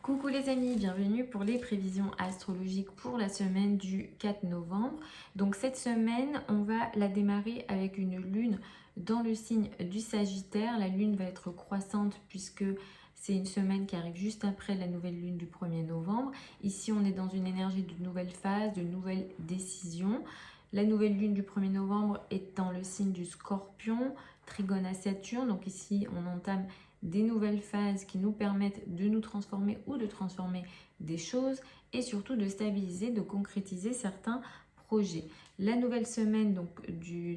Coucou les amis, bienvenue pour les prévisions astrologiques pour la semaine du 4 novembre. Donc cette semaine, on va la démarrer avec une lune dans le signe du Sagittaire. La lune va être croissante puisque c'est une semaine qui arrive juste après la nouvelle lune du 1er novembre. Ici, on est dans une énergie de nouvelle phase, de nouvelles décisions. La nouvelle lune du 1er novembre est dans le signe du Scorpion, trigone à Saturne. Donc ici, on entame des nouvelles phases qui nous permettent de nous transformer ou de transformer des choses et surtout de stabiliser, de concrétiser certains projets. La nouvelle semaine, donc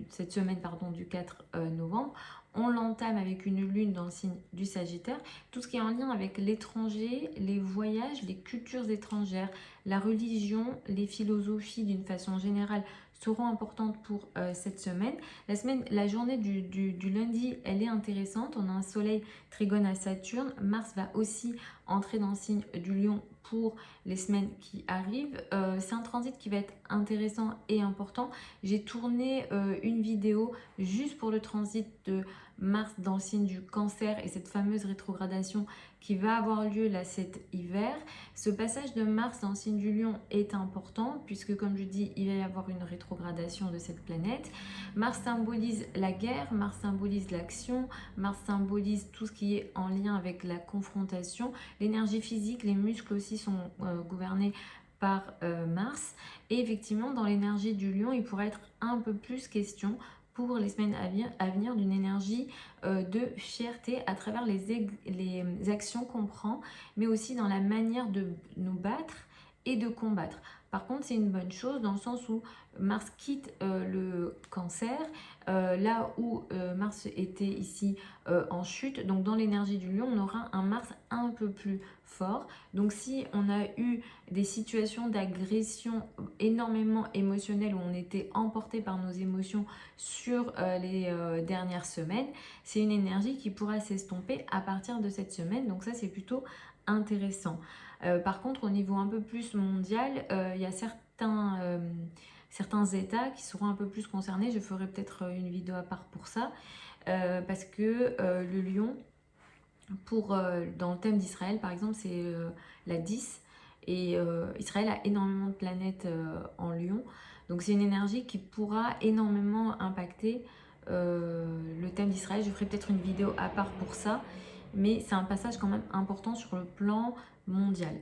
cette semaine du 4 novembre, on l'entame avec une lune dans le signe du Sagittaire. Tout ce qui est en lien avec l'étranger, les voyages, les cultures étrangères, la religion, les philosophies d'une façon générale seront importantes pour cette semaine. La journée du lundi, elle est intéressante. On a un soleil trigone à Saturne. Mars va aussi entrer dans le signe du Lion pour les semaines qui arrivent. C'est un transit qui va être intéressant et important. J'ai tourné une vidéo juste pour le transit de Mars dans le signe du Cancer et cette fameuse rétrogradation qui va avoir lieu là cet hiver. Ce passage de Mars dans le signe du Lion est important puisque, comme je dis, il va y avoir une rétrogradation de cette planète. Mars symbolise la guerre, Mars symbolise l'action, Mars symbolise tout ce qui est en lien avec la confrontation. L'énergie physique, les muscles aussi sont gouvernés par Mars. Et effectivement, dans l'énergie du Lion, il pourrait être un peu plus question pour les semaines à venir d'une énergie de fierté à travers les actions qu'on prend, mais aussi dans la manière de nous battre et de combattre. Par contre, c'est une bonne chose dans le sens où Mars quitte le Cancer, là où Mars était ici en chute. Donc dans l'énergie du Lion, on aura un Mars un peu plus fort. Donc si on a eu des situations d'agression énormément émotionnelles où on était emporté par nos émotions sur les dernières semaines, c'est une énergie qui pourra s'estomper à partir de cette semaine. Donc ça, c'est plutôt intéressant. Par contre, au niveau un peu plus mondial, il y a certains États qui seront un peu plus concernés. Je ferai peut-être une vidéo à part pour ça, parce que le lion, dans le thème d'Israël, par exemple, c'est la 10, et Israël a énormément de planètes en lion. Donc c'est une énergie qui pourra énormément impacter le thème d'Israël. Je ferai peut-être une vidéo à part pour ça, mais c'est un passage quand même important sur le plan mondial.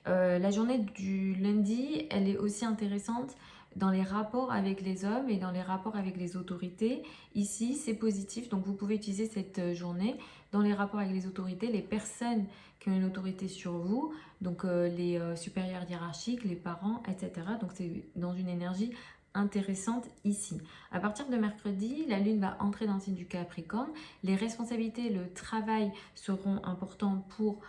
La journée du lundi, elle est aussi intéressante dans les rapports avec les hommes et dans les rapports avec les autorités. Ici, c'est positif, donc vous pouvez utiliser cette journée dans les rapports avec les autorités, les personnes qui ont une autorité sur vous, donc les supérieurs hiérarchiques, les parents, etc. Donc c'est dans une énergie intéressante ici. À partir de mercredi, la lune va entrer dans le signe du Capricorne. Les responsabilités, le travail seront importants pour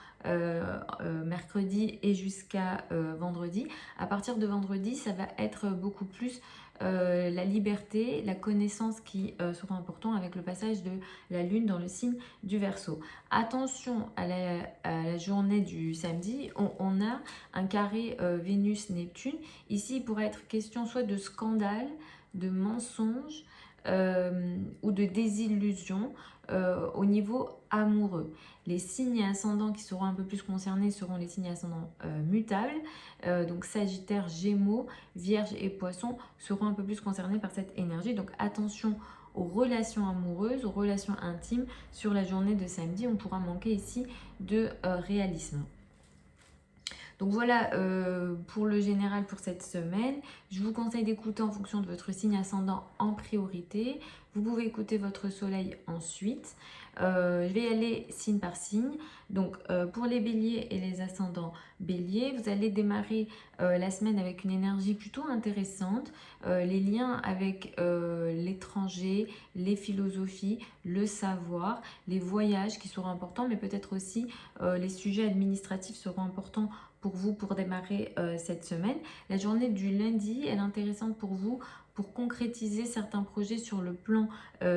mercredi et jusqu'à vendredi. À partir de vendredi, ça va être beaucoup plus la liberté, la connaissance qui seront importants avec le passage de la lune dans le signe du Verseau. Attention à la journée du samedi, on a un carré Vénus-Neptune. Ici, il pourrait être question soit de scandale, de mensonge ou de désillusion au niveau amoureux. Les signes ascendants qui seront un peu plus concernés seront les signes ascendants mutables. Donc Sagittaire, Gémeaux, Vierge et Poissons seront un peu plus concernés par cette énergie. Donc attention aux relations amoureuses, aux relations intimes sur la journée de samedi. On pourra manquer ici de réalisme. Donc voilà pour le général pour cette semaine. Je vous conseille d'écouter en fonction de votre signe ascendant en priorité. Vous pouvez écouter votre soleil ensuite. Je vais y aller signe par signe. Donc pour les béliers et les ascendants béliers, vous allez démarrer la semaine avec une énergie plutôt intéressante. Les liens avec l'étranger, les philosophies, le savoir, les voyages qui seront importants, mais peut-être aussi les sujets administratifs seront importants pour vous pour démarrer cette semaine. La journée du lundi, elle est intéressante pour vous pour concrétiser certains projets sur le plan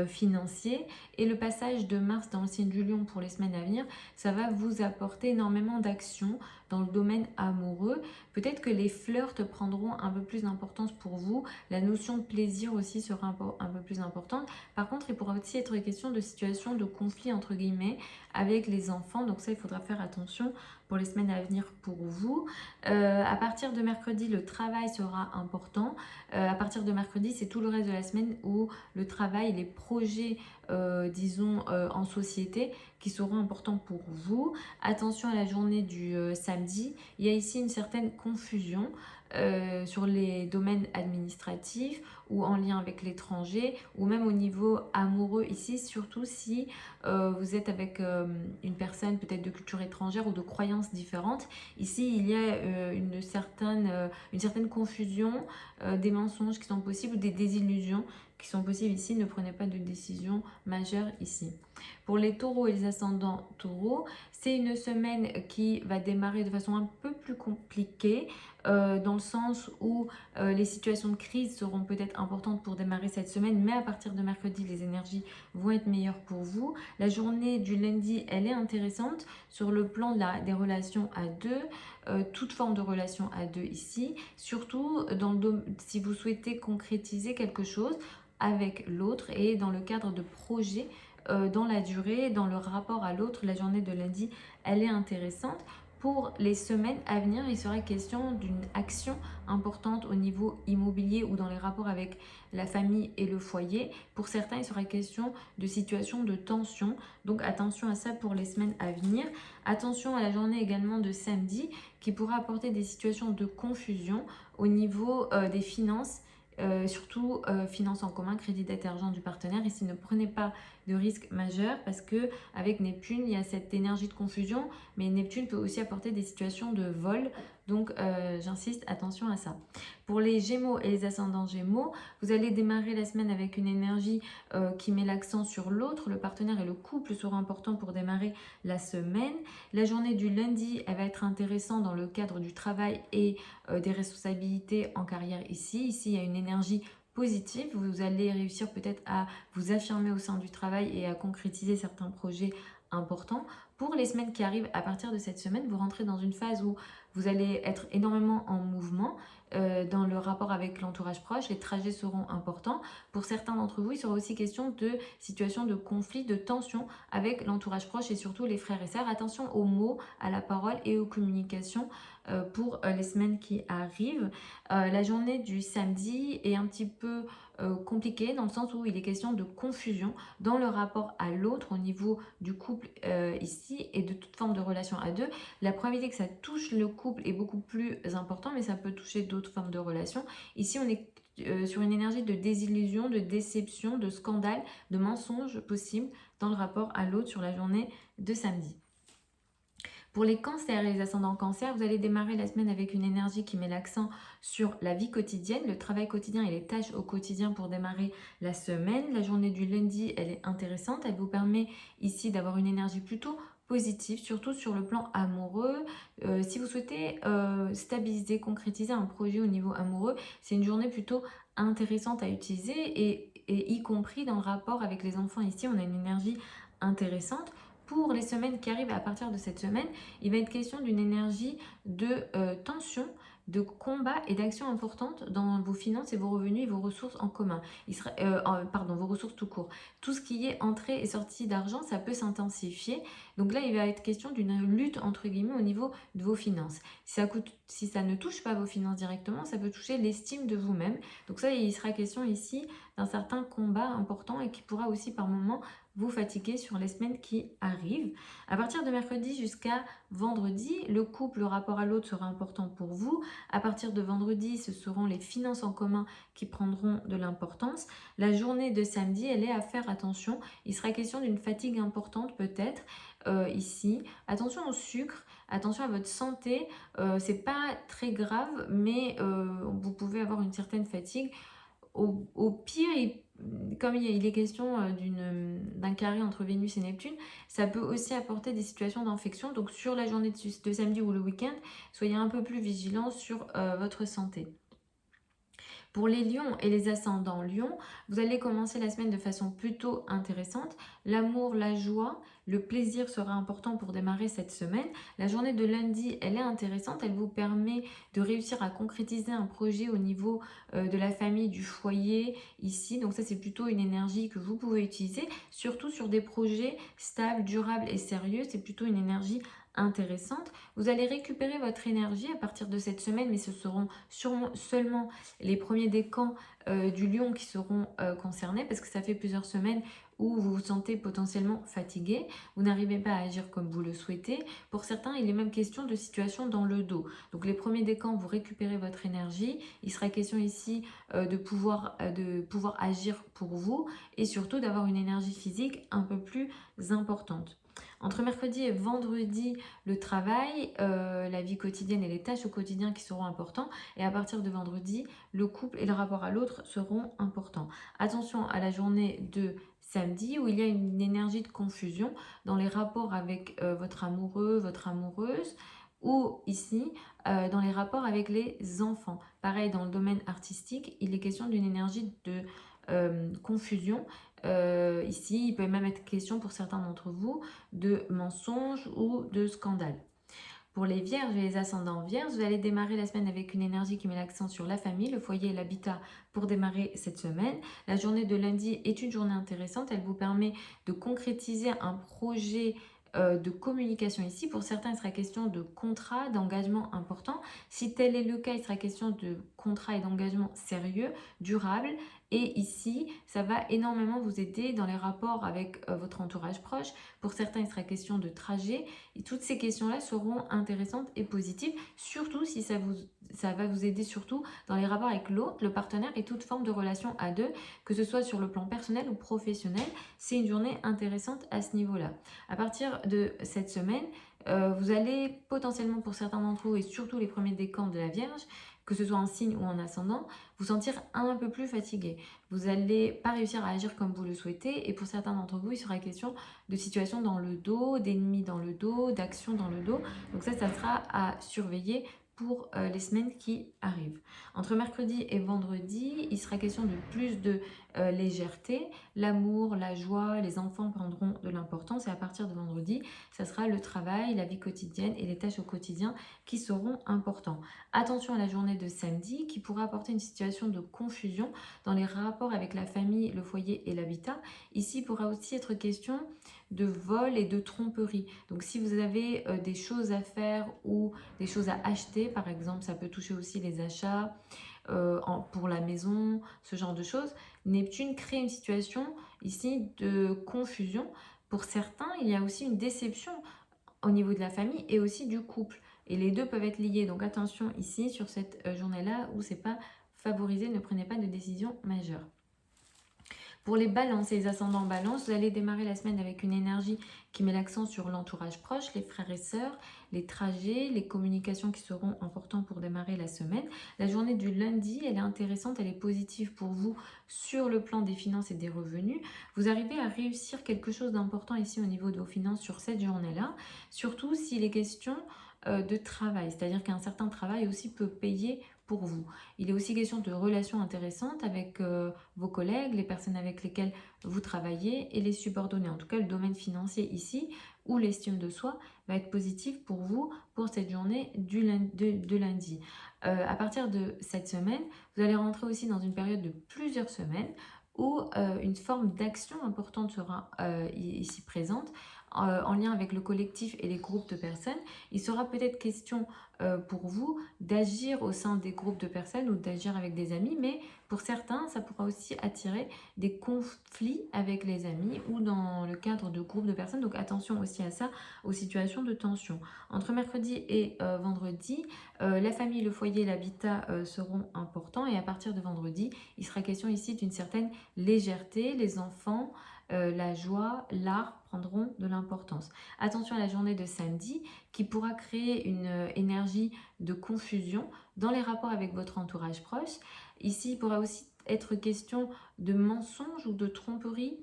financier, et le passage de Mars dans le signe du Lion pour les semaines à venir, ça va vous apporter énormément d'actions dans le domaine amoureux. Peut-être que les flirts prendront un peu plus d'importance pour vous, la notion de plaisir aussi sera un peu plus importante. Par contre, il pourra aussi être question de situations de conflit entre guillemets avec les enfants, donc ça il faudra faire attention pour les semaines à venir pour vous. À partir de mercredi, le travail sera important. À partir de mercredi, c'est tout le reste de la semaine où le travail, les projets, disons, en société qui seront importants pour vous. Attention à la journée du samedi. Il y a ici une certaine confusion sur les domaines administratifs ou en lien avec l'étranger ou même au niveau amoureux ici, surtout si vous êtes avec une personne peut-être de culture étrangère ou de croyances différentes. Ici, il y a une certaine confusion, des mensonges qui sont possibles ou des désillusions qui sont possibles ici. Ne prenez pas de décision majeure ici. Pour les taureaux et les ascendants taureaux, c'est une semaine qui va démarrer de façon un peu plus compliquée, dans le sens où les situations de crise seront peut-être importantes pour démarrer cette semaine, mais à partir de mercredi, les énergies vont être meilleures pour vous. La journée du lundi, elle est intéressante sur le plan des relations à deux, toute forme de relation à deux ici, surtout si vous souhaitez concrétiser quelque chose avec l'autre et dans le cadre de projets dans la durée, dans le rapport à l'autre. La journée de lundi, elle est intéressante. Pour les semaines à venir, il sera question d'une action importante au niveau immobilier ou dans les rapports avec la famille et le foyer. Pour certains, il sera question de situations de tension. Donc attention à ça pour les semaines à venir. Attention à la journée également de samedi qui pourra apporter des situations de confusion au niveau des finances. Surtout finances en commun, crédit, dette et argent du partenaire. Ici, ne prenez pas de risques majeurs parce que avec Neptune, il y a cette énergie de confusion, mais Neptune peut aussi apporter des situations de vol. Donc, j'insiste, attention à ça. Pour les Gémeaux et les ascendants Gémeaux, vous allez démarrer la semaine avec une énergie qui met l'accent sur l'autre. Le partenaire et le couple seront importants pour démarrer la semaine. La journée du lundi, elle va être intéressante dans le cadre du travail et des responsabilités en carrière ici. Ici, il y a une énergie positive. Vous allez réussir peut-être à vous affirmer au sein du travail et à concrétiser certains projets importants. Pour les semaines qui arrivent, à partir de cette semaine, vous rentrez dans une phase où vous allez être énormément en mouvement dans le rapport avec l'entourage proche. Les trajets seront importants. Pour certains d'entre vous, il sera aussi question de situations de conflit, de tension avec l'entourage proche et surtout les frères et sœurs. Attention aux mots, à la parole et aux communications pour les semaines qui arrivent. La journée du samedi est un petit peu compliquée dans le sens où il est question de confusion dans le rapport à l'autre au niveau du couple ici et de toute forme de relation à deux. La probabilité que ça touche le couple est beaucoup plus importante, mais ça peut toucher d'autres formes de relations. Ici, on est sur une énergie de désillusion, de déception, de scandale, de mensonges possibles dans le rapport à l'autre sur la journée de samedi. Pour les cancers et les ascendants cancers, vous allez démarrer la semaine avec une énergie qui met l'accent sur la vie quotidienne, le travail quotidien et les tâches au quotidien pour démarrer la semaine. La journée du lundi, elle est intéressante. Elle vous permet ici d'avoir une énergie plutôt positive, surtout sur le plan amoureux. Si vous souhaitez stabiliser, concrétiser un projet au niveau amoureux, c'est une journée plutôt intéressante à utiliser et y compris dans le rapport avec les enfants. Ici, on a une énergie intéressante. Pour les semaines qui arrivent, à partir de cette semaine, il va être question d'une énergie de tension, de combat et d'action importante dans vos finances et vos revenus et vos ressources en commun. Vos ressources tout court. Tout ce qui est entrée et sortie d'argent, ça peut s'intensifier. Donc là, il va être question d'une lutte, entre guillemets, au niveau de vos finances. Si ça ne touche pas vos finances directement, ça peut toucher l'estime de vous-même. Donc ça, il sera question ici d'un certain combat important et qui pourra aussi par moments vous fatiguer sur les semaines qui arrivent. À partir de mercredi jusqu'à vendredi, le couple, le rapport à l'autre sera important pour vous. À partir de vendredi, ce seront les finances en commun qui prendront de l'importance. La journée de samedi, elle est à faire attention. Il sera question d'une fatigue importante peut-être ici. Attention au sucre, attention à votre santé. C'est pas très grave, mais vous pouvez avoir une certaine fatigue. Au pire, comme il est question d'un carré entre Vénus et Neptune, ça peut aussi apporter des situations d'infection. Donc sur la journée de samedi ou le week-end, soyez un peu plus vigilants sur votre santé. Pour les lions et les ascendants lions, vous allez commencer la semaine de façon plutôt intéressante. L'amour, la joie, le plaisir sera important pour démarrer cette semaine. La journée de lundi, elle est intéressante. Elle vous permet de réussir à concrétiser un projet au niveau de la famille, du foyer ici. Donc ça, c'est plutôt une énergie que vous pouvez utiliser, surtout sur des projets stables, durables et sérieux. C'est plutôt une énergie intéressante. Vous allez récupérer votre énergie à partir de cette semaine, mais ce seront sûrement seulement les premiers décans du lion qui seront concernés, parce que ça fait plusieurs semaines où vous vous sentez potentiellement fatigué, vous n'arrivez pas à agir comme vous le souhaitez. Pour certains, il est même question de situation dans le dos. Donc les premiers décans, vous récupérez votre énergie. Il sera question ici de pouvoir agir pour vous et surtout d'avoir une énergie physique un peu plus importante. Entre mercredi et vendredi, le travail, la vie quotidienne et les tâches au quotidien qui seront importants. Et à partir de vendredi, le couple et le rapport à l'autre seront importants. Attention à la journée de samedi où il y a une énergie de confusion dans les rapports avec votre amoureux, votre amoureuse, ou ici dans les rapports avec les enfants. Pareil, dans le domaine artistique, il est question d'une énergie de confusion. Ici, il peut même être question pour certains d'entre vous de mensonges ou de scandales. Pour les vierges et les ascendants vierges, vous allez démarrer la semaine avec une énergie qui met l'accent sur la famille, le foyer et l'habitat pour démarrer cette semaine. La journée de lundi est une journée intéressante. Elle vous permet de concrétiser un projet de communication ici. Pour certains, il sera question de contrat, d'engagement important. Si tel est le cas, il sera question de contrat et d'engagement sérieux, durable. Et ici, ça va énormément vous aider dans les rapports avec votre entourage proche. Pour certains, il sera question de trajet. Et toutes ces questions-là seront intéressantes et positives, surtout si ça va vous aider surtout dans les rapports avec l'autre, le partenaire et toute forme de relation à deux, que ce soit sur le plan personnel ou professionnel. C'est une journée intéressante à ce niveau-là. À partir de cette semaine, vous allez potentiellement pour certains d'entre vous et surtout les premiers décans de la Vierge, que ce soit en signe ou en ascendant, vous sentir un peu plus fatigué. Vous n'allez pas réussir à agir comme vous le souhaitez et pour certains d'entre vous, il sera question de situations dans le dos, d'ennemis dans le dos, d'actions dans le dos. Donc ça sera à surveiller pour les semaines qui arrivent. Entre mercredi et vendredi, il sera question de plus de légèreté. L'amour, la joie, les enfants prendront de l'importance et à partir de vendredi, ça sera le travail, la vie quotidienne et les tâches au quotidien qui seront importants. Attention à la journée de samedi qui pourra apporter une situation de confusion dans les rapports avec la famille, le foyer et l'habitat. Ici, il pourra aussi être question de vol et de tromperie. Donc si vous avez des choses à faire ou des choses à acheter, par exemple, ça peut toucher aussi les achats pour la maison, ce genre de choses. Neptune crée une situation ici de confusion. Pour certains, il y a aussi une déception au niveau de la famille et aussi du couple. Et les deux peuvent être liés. Donc attention ici sur cette journée-là où c'est pas favorisé, ne prenez pas de décision majeure. Pour les balances et les ascendants balance, vous allez démarrer la semaine avec une énergie qui met l'accent sur l'entourage proche, les frères et sœurs, les trajets, les communications qui seront importants pour démarrer la semaine. La journée du lundi, elle est intéressante, elle est positive pour vous sur le plan des finances et des revenus. Vous arrivez à réussir quelque chose d'important ici au niveau de vos finances sur cette journée-là, surtout s'il est question de travail, c'est-à-dire qu'un certain travail aussi peut payer pour vous. Il est aussi question de relations intéressantes avec vos collègues, les personnes avec lesquelles vous travaillez et les subordonnés. En tout cas, le domaine financier ici, ou l'estime de soi, va être positif pour vous pour cette journée de lundi. À partir de cette semaine, vous allez rentrer aussi dans une période de plusieurs semaines où une forme d'action importante sera ici présente en lien avec le collectif et les groupes de personnes. Il sera peut-être question pour vous d'agir au sein des groupes de personnes ou d'agir avec des amis, mais pour certains, ça pourra aussi attirer des conflits avec les amis ou dans le cadre de groupes de personnes. Donc attention aussi à ça, aux situations de tension. Entre mercredi et vendredi, la famille, le foyer, l'habitat seront importants et à partir de vendredi, il sera question ici d'une certaine légèreté. Les enfants, la joie, l'art prendront de l'importance. Attention à la journée de samedi qui pourra créer une énergie de confusion dans les rapports avec votre entourage proche. Ici, il pourra aussi être question de mensonges ou de tromperie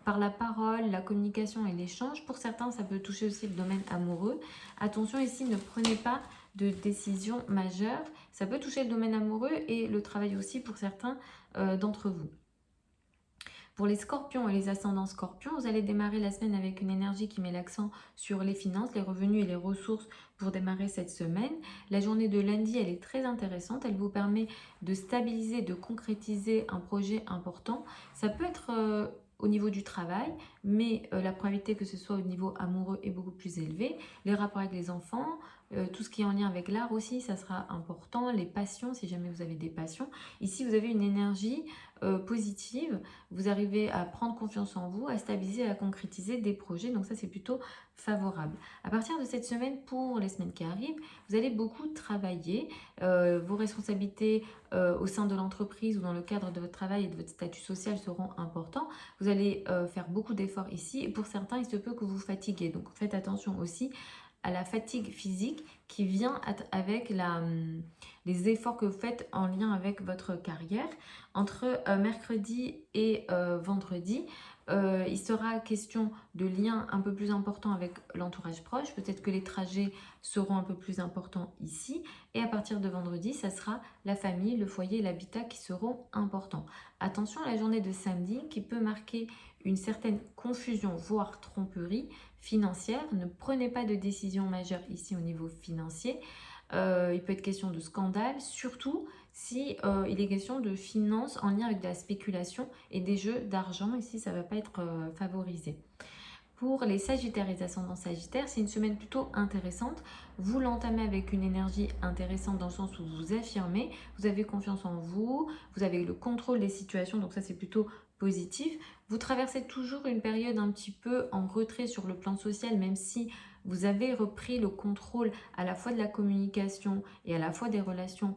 par la parole, la communication et l'échange. Pour certains, ça peut toucher aussi le domaine amoureux. Attention ici, ne prenez pas de décision majeure. Ça peut toucher le domaine amoureux et le travail aussi pour certains d'entre vous. Pour les scorpions et les ascendants scorpions, vous allez démarrer la semaine avec une énergie qui met l'accent sur les finances, les revenus et les ressources pour démarrer cette semaine. La journée de lundi, elle est très intéressante. Elle vous permet de stabiliser, de concrétiser un projet important. Ça peut être au niveau du travail, mais la probabilité que ce soit au niveau amoureux est beaucoup plus élevée. Les rapports avec les enfants, tout ce qui est en lien avec l'art aussi, ça sera important. Les passions, si jamais vous avez des passions. Ici, vous avez une énergie positive. Vous arrivez à prendre confiance en vous, à stabiliser, à concrétiser des projets. Donc ça, c'est plutôt favorable. À partir de cette semaine, pour les semaines qui arrivent, vous allez beaucoup travailler. Vos responsabilités au sein de l'entreprise ou dans le cadre de votre travail et de votre statut social seront importants. Vous allez faire beaucoup d'efforts ici. Et pour certains, il se peut que vous fatiguez. Donc faites attention aussi à la fatigue physique qui vient avec les efforts que vous faites en lien avec votre carrière. Entre mercredi et vendredi, il sera question de liens un peu plus importants avec l'entourage proche. Peut-être que les trajets seront un peu plus importants ici. Et à partir de vendredi, ça sera la famille, le foyer et l'habitat qui seront importants. Attention à la journée de samedi qui peut marquer une certaine confusion, voire tromperie financière. Ne prenez pas de décision majeure ici au niveau financier. Il peut être question de scandale, surtout si il est question de finances en lien avec de la spéculation et des jeux d'argent. Ici, ça ne va pas être favorisé. Pour les Sagittaires et les ascendants Sagittaires, c'est une semaine plutôt intéressante. Vous l'entamez avec une énergie intéressante dans le sens où vous vous affirmez, vous avez confiance en vous, vous avez le contrôle des situations, donc ça c'est plutôt positif. Vous traversez toujours une période un petit peu en retrait sur le plan social, même si vous avez repris le contrôle à la fois de la communication et à la fois des relations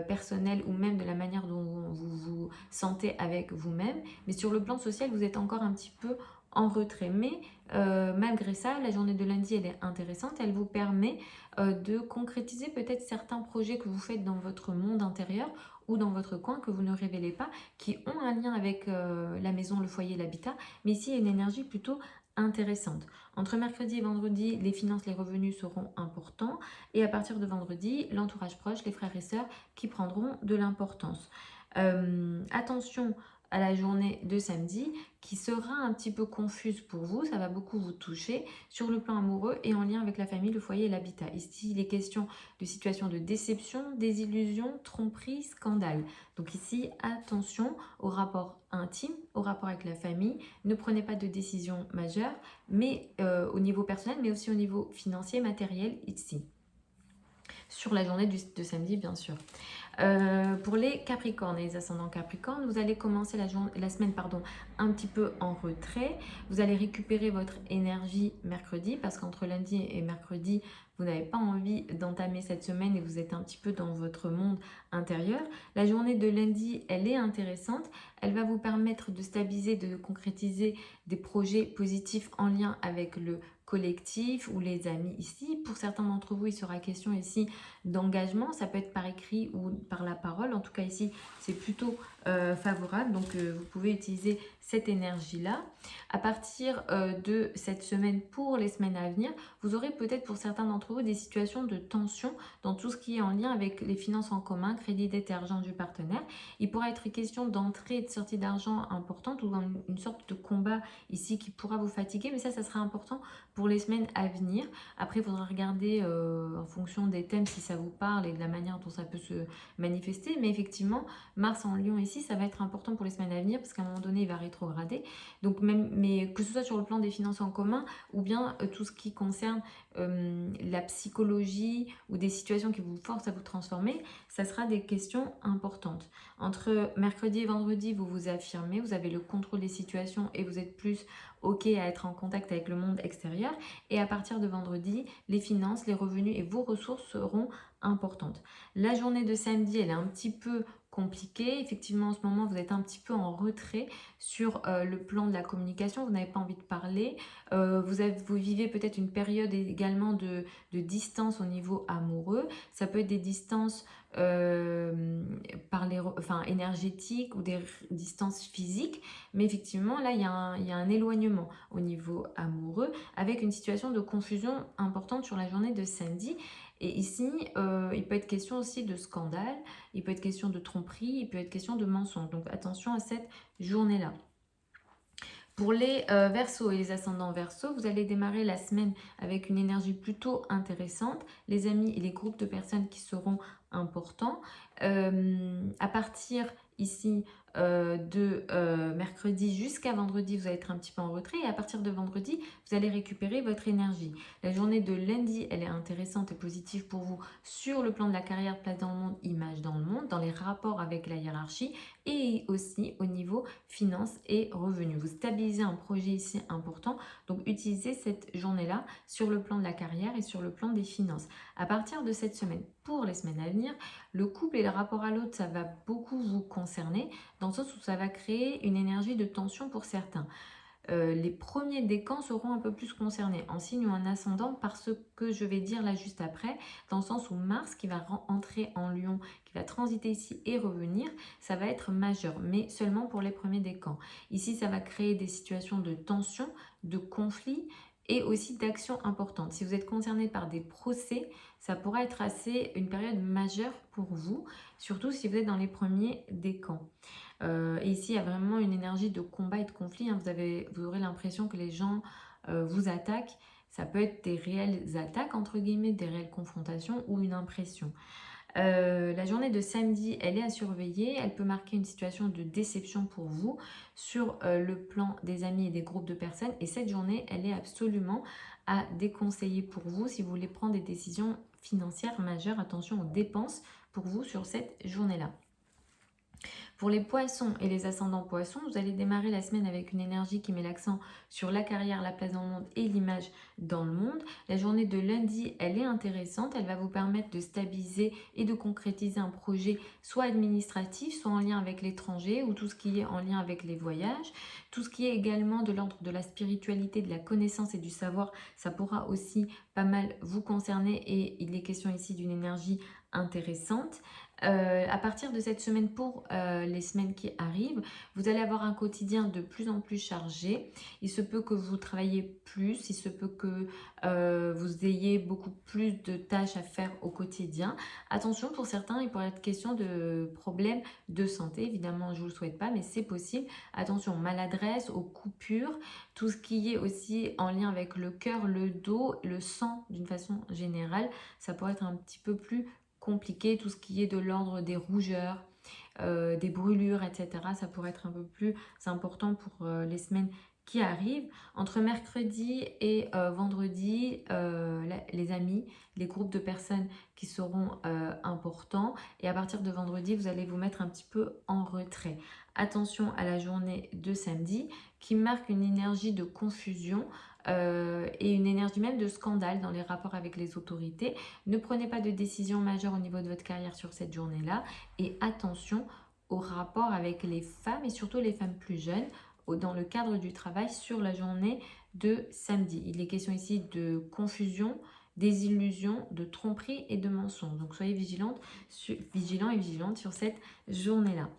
personnelles ou même de la manière dont vous vous sentez avec vous-même. Mais sur le plan social, vous êtes encore un petit peu en retrait. Mais malgré ça, la journée de lundi, elle est intéressante. Elle vous permet de concrétiser peut-être certains projets que vous faites dans votre monde intérieur ou dans votre coin que vous ne révélez pas, qui ont un lien avec la maison, le foyer, l'habitat. Mais ici, il y a une énergie plutôt intéressante. Entre mercredi et vendredi, les finances, les revenus seront importants. Et à partir de vendredi, l'entourage proche, les frères et sœurs qui prendront de l'importance. Attention à la journée de samedi qui sera un petit peu confuse pour vous, ça va beaucoup vous toucher sur le plan amoureux et en lien avec la famille, le foyer et l'habitat. Ici, il est question de situations de déception, désillusion, tromperie, scandale. Donc ici, attention au rapport intime, au rapport avec la famille. Ne prenez pas de décision majeure, mais au niveau personnel, mais aussi au niveau financier, matériel ici. Sur la journée de samedi, bien sûr. Pour les Capricornes et les ascendants Capricornes, vous allez commencer la semaine un petit peu en retrait. Vous allez récupérer votre énergie mercredi parce qu'entre lundi et mercredi, vous n'avez pas envie d'entamer cette semaine et vous êtes un petit peu dans votre monde intérieur. La journée de lundi, elle est intéressante. Elle va vous permettre de stabiliser, de concrétiser des projets positifs en lien avec le collectif ou les amis ici. Pour certains d'entre vous, il sera question ici d'engagement. Ça peut être par écrit ou par la parole. En tout cas, ici, c'est plutôt favorable. Donc, vous pouvez utiliser cette énergie-là. À partir de cette semaine, pour les semaines à venir, vous aurez peut-être pour certains d'entre vous des situations de tension dans tout ce qui est en lien avec les finances en commun, crédit, dette et argent du partenaire. Il pourra être question d'entrée et de sortie d'argent importante ou une sorte de combat ici qui pourra vous fatiguer. Mais ça sera important pour les semaines à venir. Après, il faudra regarder en fonction des thèmes si ça vous parle et de la manière dont ça peut se manifester. Mais effectivement, Mars en Lion ici, ça va être important pour les semaines à venir parce qu'à un moment donné, il va rétrograder. Donc mais que ce soit sur le plan des finances en commun ou bien tout ce qui concerne la psychologie ou des situations qui vous forcent à vous transformer, ça sera des questions importantes. Entre mercredi et vendredi, vous vous affirmez, vous avez le contrôle des situations et vous êtes plus OK à être en contact avec le monde extérieur. Et à partir de vendredi, les finances, les revenus et vos ressources seront importantes. La journée de samedi, elle est un petit peu compliquée. Effectivement, en ce moment, vous êtes un petit peu en retrait sur le plan de la communication. Vous n'avez pas envie de parler. Vous vivez peut-être une période également de distance au niveau amoureux. Ça peut être des distances énergétiques ou des distances physiques. Mais effectivement, là, il y a un éloignement au niveau amoureux avec une situation de confusion importante sur la journée de samedi. Et ici, il peut être question aussi de scandale, il peut être question de tromperie, il peut être question de mensonge. Donc attention à cette journée-là. Pour les Verseaux et les ascendants Verseaux, vous allez démarrer la semaine avec une énergie plutôt intéressante. Les amis et les groupes de personnes qui seront importants. À partir ici mercredi jusqu'à vendredi, vous allez être un petit peu en retrait et à partir de vendredi, vous allez récupérer votre énergie. La journée de lundi, elle est intéressante et positive pour vous sur le plan de la carrière, place dans le monde, image dans le monde, dans les rapports avec la hiérarchie et aussi au niveau finances et revenus. Vous stabilisez un projet ici important, donc utilisez cette journée-là sur le plan de la carrière et sur le plan des finances. À partir de cette semaine, pour les semaines à venir, le couple et le rapport à l'autre, ça va beaucoup vous concerner, dans le sens où ça va créer une énergie de tension pour certains. Les premiers décans seront un peu plus concernés en signe ou en ascendant par ce que je vais dire là juste après, dans le sens où Mars qui va entrer en Lion, qui va transiter ici et revenir, ça va être majeur, mais seulement pour les premiers décans. Ici, ça va créer des situations de tension, de conflit et aussi d'actions importantes. Si vous êtes concerné par des procès, ça pourra être une période majeure pour vous, surtout si vous êtes dans les premiers décans. Et ici, il y a vraiment une énergie de combat et de conflit. Hein. Vous aurez l'impression que les gens vous attaquent. Ça peut être des réelles attaques, entre guillemets, des réelles confrontations ou une impression. La journée de samedi, elle est à surveiller. Elle peut marquer une situation de déception pour vous sur le plan des amis et des groupes de personnes. Et cette journée, elle est absolument à déconseiller pour vous si vous voulez prendre des décisions financières majeures. Attention aux dépenses pour vous sur cette journée-là. Pour les poissons et les ascendants poissons, vous allez démarrer la semaine avec une énergie qui met l'accent sur la carrière, la place dans le monde et l'image dans le monde. La journée de lundi, elle est intéressante. Elle va vous permettre de stabiliser et de concrétiser un projet soit administratif, soit en lien avec l'étranger ou tout ce qui est en lien avec les voyages. Tout ce qui est également de l'ordre de la spiritualité, de la connaissance et du savoir, ça pourra aussi pas mal vous concerner et il est question ici d'une énergie intéressante. À partir de cette semaine pour les semaines qui arrivent, vous allez avoir un quotidien de plus en plus chargé. Il se peut que vous travaillez plus, il se peut que vous ayez beaucoup plus de tâches à faire au quotidien. Attention, pour certains, il pourrait être question de problèmes de santé. Évidemment, je ne vous le souhaite pas, mais c'est possible. Attention, maladresse, aux coupures, tout ce qui est aussi en lien avec le cœur, le dos, le sang d'une façon générale, ça pourrait être un petit peu plus compliqué, tout ce qui est de l'ordre des rougeurs, des brûlures, etc. Ça pourrait être un peu plus important pour les semaines qui arrivent. Entre mercredi et vendredi, les amis, les groupes de personnes qui seront importants. Et à partir de vendredi, vous allez vous mettre un petit peu en retrait. Attention à la journée de samedi qui marque une énergie de confusion et une énergie même de scandale dans les rapports avec les autorités. Ne prenez pas de décision majeure au niveau de votre carrière sur cette journée-là et attention aux rapports avec les femmes et surtout les femmes plus jeunes dans le cadre du travail sur la journée de samedi. Il est question ici de confusion, des illusions, de tromperie et de mensonges. Donc soyez vigilants et vigilantes sur cette journée-là.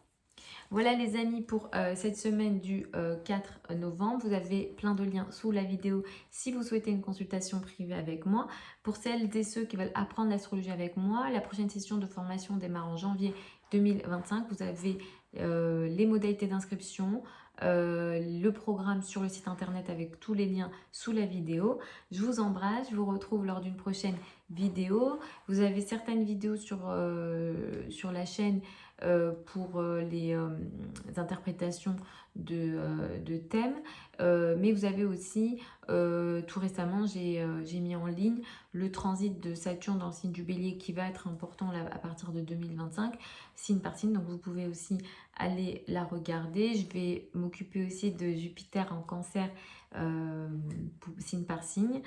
Voilà les amis pour cette semaine du 4 novembre. Vous avez plein de liens sous la vidéo si vous souhaitez une consultation privée avec moi. Pour celles et ceux qui veulent apprendre l'astrologie avec moi, la prochaine session de formation démarre en janvier 2025. Vous avez les modalités d'inscription, le programme sur le site internet avec tous les liens sous la vidéo. Je vous embrasse, je vous retrouve lors d'une prochaine vidéo. Vous avez certaines vidéos sur la chaîne pour les interprétations de thèmes, mais vous avez aussi tout récemment j'ai mis en ligne le transit de Saturne dans le signe du Bélier qui va être important là, à partir de 2025 signe par signe, donc vous pouvez aussi aller la regarder. Je vais m'occuper aussi de Jupiter en Cancer signe par signe.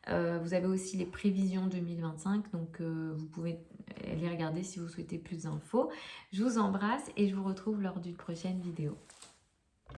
Vous avez aussi les prévisions 2025, donc vous pouvez les regarder si vous souhaitez plus d'infos. Je vous embrasse et je vous retrouve lors d'une prochaine vidéo.